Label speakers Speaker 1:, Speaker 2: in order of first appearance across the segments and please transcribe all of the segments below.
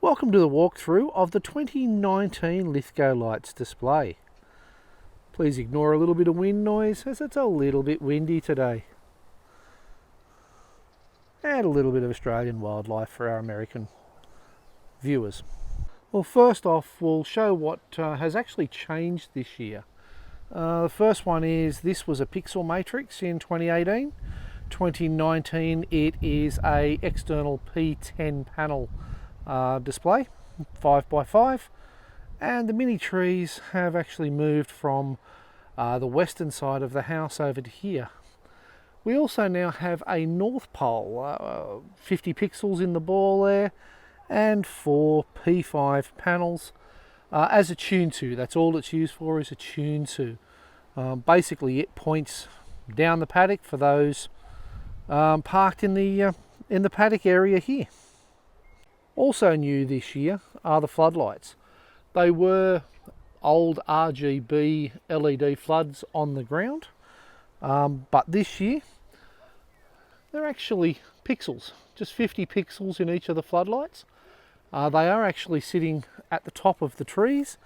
Speaker 1: Welcome to the walkthrough of the 2019 LithgowLights display. Please ignore a little bit of wind noise as it's a little bit windy today. And a little bit of Australian wildlife for our American viewers. Well, first off, we'll show what has actually changed this year. The first one is this was a pixel matrix in 2018. 2019 it is a external P10 panel display, 5x5, and the mini trees have actually moved from the western side of the house over to here. We also now have a north pole, 50 pixels in the ball there, and 4 P5 panels as a tune to. That's all it's used for, is a tune to. Basically it points down the paddock for those parked in the paddock area here. Also new this year are the floodlights. They were old RGB LED floods on the ground, but this year they're actually pixels, just 50 pixels in each of the floodlights. They are actually sitting at the top of the trees,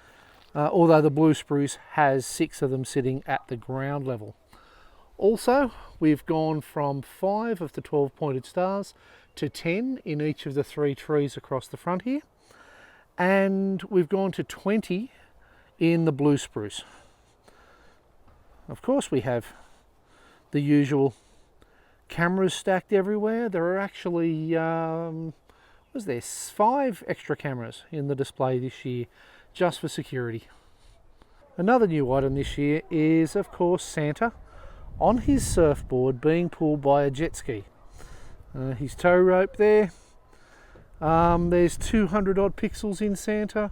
Speaker 1: although the blue spruce has 6 of them sitting at the ground level. Also, we've gone from 5 of the 12 pointed stars to 10 in each of the 3 trees across the front here, and we've gone to 20 in the blue spruce. Of course, we have the usual cameras stacked everywhere. There are actually was there 5 extra cameras in the display this year just for security. Another new item this year is, of course, Santa on his surfboard being pulled by a jet ski. His tow rope there. There's 200 odd pixels in Santa,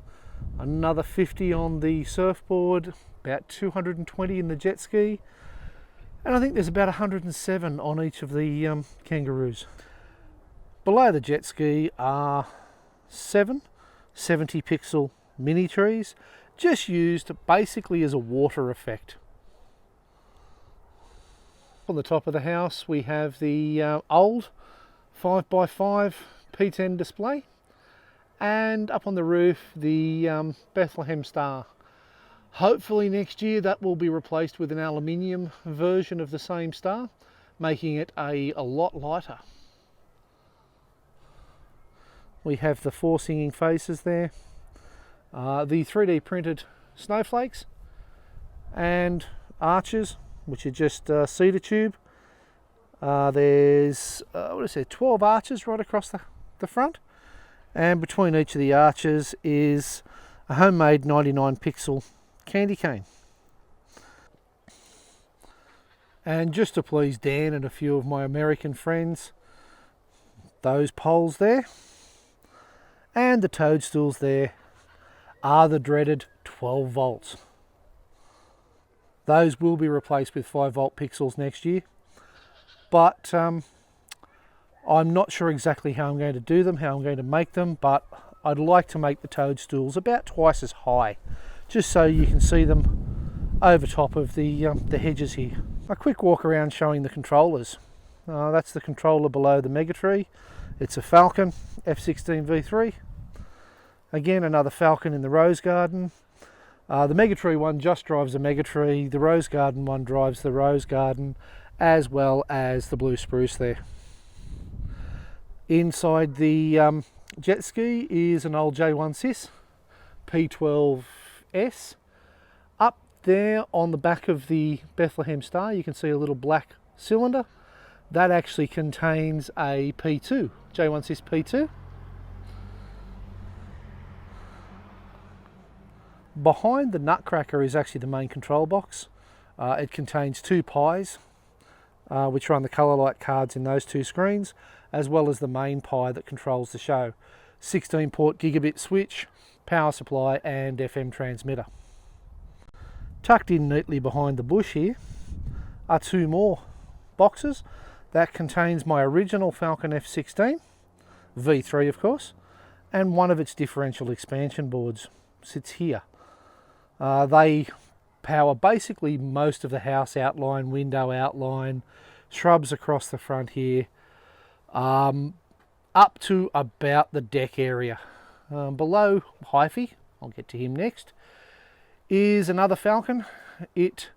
Speaker 1: another 50 on the surfboard, about 220 in the jet ski, and I think there's about 107 on each of the kangaroos. Below the jet ski are 7 70 pixel mini trees, just used basically as a water effect. On the top of the house we have the old 5x5 P10 display, and up on the roof the Bethlehem star. Hopefully next year that will be replaced with an aluminium version of the same star, making it a lot lighter. We have the 4 singing faces there, the 3D printed snowflakes and arches, which are just cedar tube. There's 12 arches right across the front, and between each of the arches is a homemade 99 pixel candy cane. And just to please Dan and a few of my American friends, those poles there and the toadstools there are the dreaded 12 volts. Those will be replaced with 5 volt pixels next year, but I'm not sure exactly how I'm going to do them, how I'm going to make them, but I'd like to make the toadstools about twice as high, just so you can see them over top of the hedges here. A quick walk around showing the controllers. That's the controller below the Megatree. It's a Falcon F16 V3. Again, another Falcon in the Rose Garden. The Megatree one just drives the Megatree. The Rose Garden one drives the Rose Garden, as well as the blue spruce there. Inside the jet ski is an old J1 Cis P12S. Up there on the back of the Bethlehem star you can see a little black cylinder. That actually contains a P2, J1 Cis P2. Behind the Nutcracker is actually the main control box. It contains 2 pies, which are on the colour light cards in those 2 screens, as well as the main pie that controls the show. 16 port gigabit switch, power supply and FM transmitter. Tucked in neatly behind the bush here are 2 more boxes. That contains my original Falcon F16, V3 of course, and one of its differential expansion boards sits here. They power basically most of the house outline, window outline, shrubs across the front here, up to about the deck area. below Hyphy, I'll get to him next, is another Falcon. It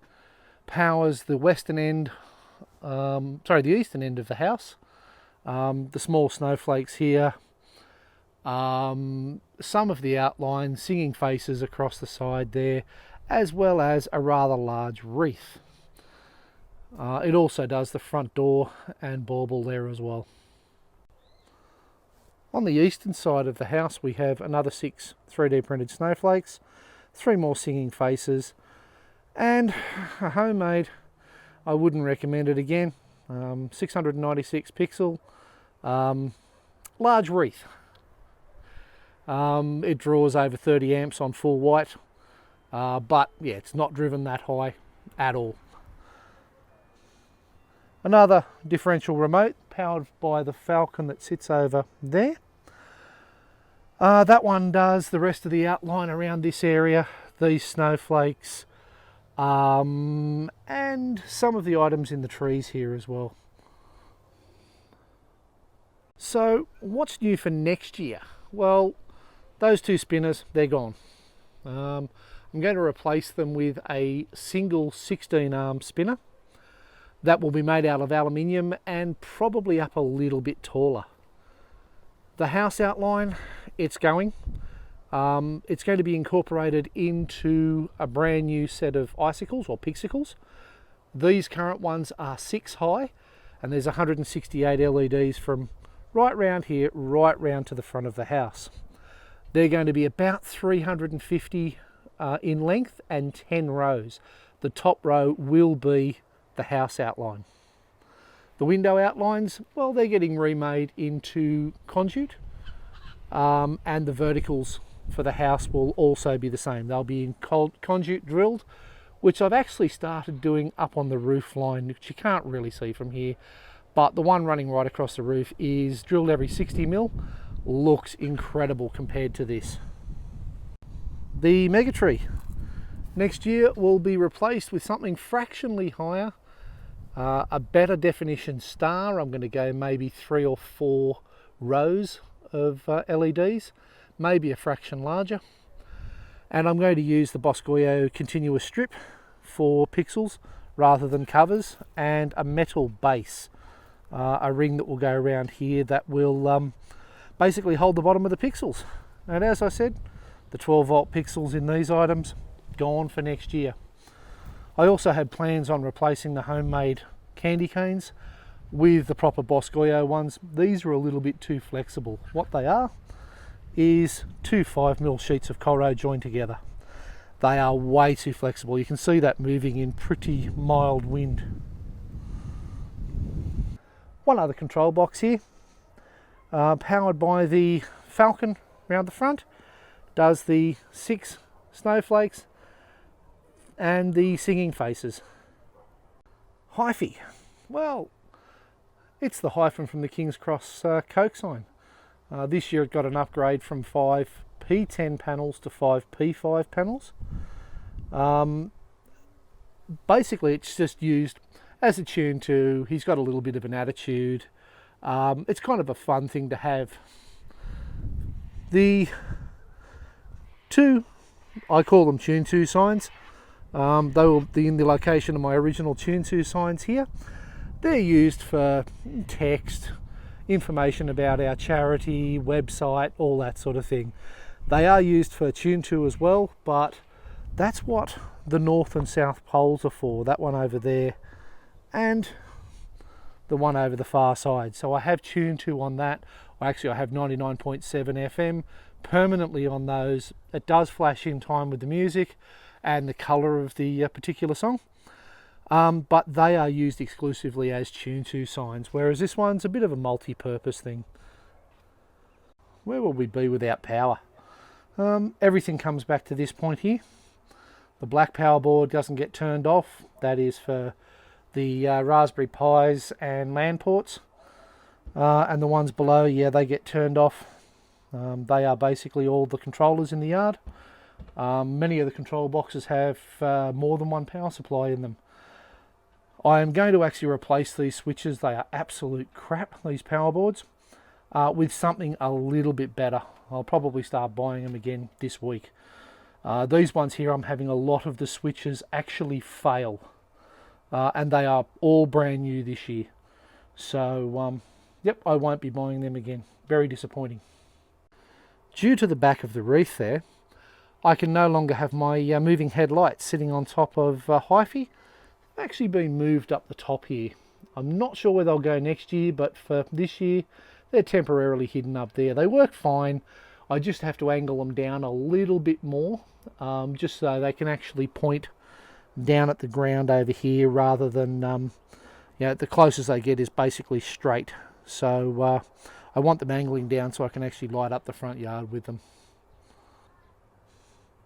Speaker 1: powers the western end, the eastern end of the house. The small snowflakes here, some of the outlines, singing faces across the side there, as well as a rather large wreath. It also does the front door and bauble there as well. On the eastern side of the house we have another 6 3D printed snowflakes, 3 more singing faces, and a homemade, I wouldn't recommend it again, 696 pixel, large wreath. It draws over 30 amps on full white, but yeah, it's not driven that high at all. Another differential remote powered by the Falcon that sits over there. That one does the rest of the outline around this area, these snowflakes, and some of the items in the trees here as well. So what's new for next year? Well, those 2 spinners, they're gone. I'm going to replace them with a single 16-arm spinner that will be made out of aluminium and probably up a little bit taller. The house outline, it's going to be incorporated into a brand new set of icicles or pixicles. These current ones are 6 high, and there's 168 LEDs from right round here, right round to the front of the house. They're going to be about 350 in length and 10 rows. The top row will be the house outline. The window outlines, well, they're getting remade into conduit, and the verticals for the house will also be the same. They'll be in conduit drilled, which I've actually started doing up on the roof line, which you can't really see from here, but the one running right across the roof is drilled every 60mm. Looks incredible compared to this. The Megatree next year will be replaced with something fractionally higher, a better definition star. I'm going to go maybe 3 or 4 rows of LEDs, maybe a fraction larger, and I'm going to use the Boscoyo continuous strip for pixels rather than covers, and a metal base, a ring that will go around here that will basically hold the bottom of the pixels. And as I said, the 12-volt pixels in these items gone for next year. I also had plans on replacing the homemade candy canes with the proper Boscoyo ones. These are a little bit too flexible. What they are is 2 5mm sheets of Coro joined together. They are way too flexible. You can see that moving in pretty mild wind. One other control box here, powered by the Falcon around the front, does the 6 snowflakes and the singing faces. Hyphy, well, it's the hyphen from the King's Cross Coke sign. This year it got an upgrade from 5 P10 panels to 5 P5 panels. Basically it's just used as a tune to, he's got a little bit of an attitude. It's kind of a fun thing to have. The 2, I call them Tune 2 signs. They will be in the location of my original Tune 2 signs here. They're used for text, information about our charity, website, all that sort of thing. They are used for Tune 2 as well, but that's what the north and south poles are for. That one over there and the one over the far side. So I have Tune 2 on that. Actually, I have 99.7 FM permanently on those. It does flash in time with the music and the colour of the particular song. But they are used exclusively as Tune 2 signs, whereas this one's a bit of a multi-purpose thing. Where will we be without power? Everything comes back to this point here. The black power board doesn't get turned off. That is for the Raspberry Pis and LAN ports. And the ones below, yeah, they get turned off. They are basically all the controllers in the yard. Many of the control boxes have more than one power supply in them. I am going to actually replace these switches. They are absolute crap, these power boards. with something a little bit better. I'll probably start buying them again this week. These ones here, I'm having a lot of the switches actually fail. And they are all brand new this year. So, yep, I won't be buying them again. Very disappointing. Due to the back of the wreath there, I can no longer have my moving headlights sitting on top of hyphae. They've actually been moved up the top here. I'm not sure where they'll go next year, but for this year, they're temporarily hidden up there. They work fine. I just have to angle them down a little bit more, just so they can actually point down at the ground over here, rather than, you know, the closest they get is basically straight. So I want them angling down so I can actually light up the front yard with them.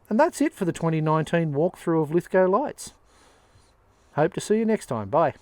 Speaker 1: And that's it for the 2019 walkthrough of LithgowLights. Hope to see you next time. Bye.